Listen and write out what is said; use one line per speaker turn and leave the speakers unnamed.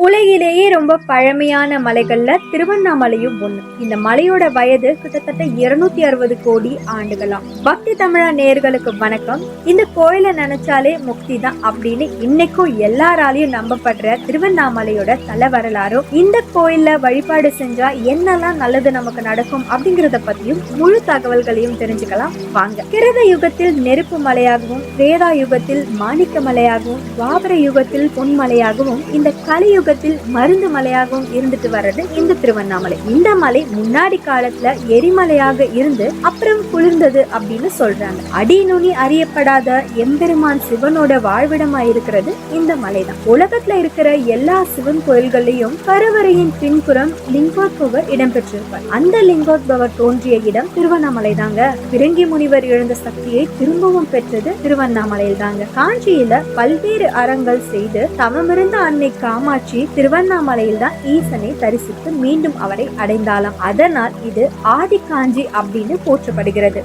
உலகிலேயே ரொம்ப பழமையான மலைகள்ல திருவண்ணாமலையும் ஒண்ணு. இந்த மலையோட வயது கிட்டத்தட்ட 260 கோடி ஆண்டுகளாம். பக்தி தமிழா நேயர்களுக்கு வணக்கம். இந்த கோயிலை நினைச்சாலே முக்தி தான் அப்படின்னு இன்னைக்கும் எல்லாராலையும் நம்பப்படுற திருவண்ணாமலையோட தல வரலாறும், இந்த கோயில்ல வழிபாடு செஞ்சா என்னெல்லாம் நல்லது நமக்கு நடக்கும் அப்படிங்கறத பத்தியும் முழு தகவல்களையும் தெரிஞ்சுக்கலாம் வாங்க. கிருத யுகத்தில் நெருப்பு மலையாகவும், திரேதா யுகத்தில் மாணிக்க மலையாகவும், துவாபர யுகத்தில் பொன்மலையாகவும், இந்த கலியுக மருந்து மலையாகவும் இருந்துட்டு வர்றது இந்த திருவண்ணாமலை. இந்த மலை முன்னாடி காலத்துல எரிமலையாக இருந்து அப்புறம் குளிர்ந்தது அப்படின்னு சொல்றாங்க. அடிநுனி அறியப்படாத எம்பெருமான் சிவனோட வாழ்விடமா இருக்கிறது இந்த மலைதான். உலகத்துல இருக்கிற எல்லா சிவன் கோயில்களையும் கருவறையின் பின்புறம் லிங்கோத்பவர் இடம்பெற்றிருப்பார். அந்த லிங்கோத்பவர் தோன்றிய இடம் திருவண்ணாமலை தாங்க. பிறங்கி முனிவர் எழுந்த சக்தியை திரும்பவும் பெற்றது திருவண்ணாமலையில் தாங்க. காஞ்சியில பல்வேறு அறங்கள் செய்து தவமிருந்த அன்னை காமாட்சி திருவண்ணாமலையில் தான் ஈசனை தரிசித்து மீண்டும் அவரை அடைந்தாலாம். அதனால் இது ஆதி காஞ்சி அப்படின்னு போற்றப்படுகிறது.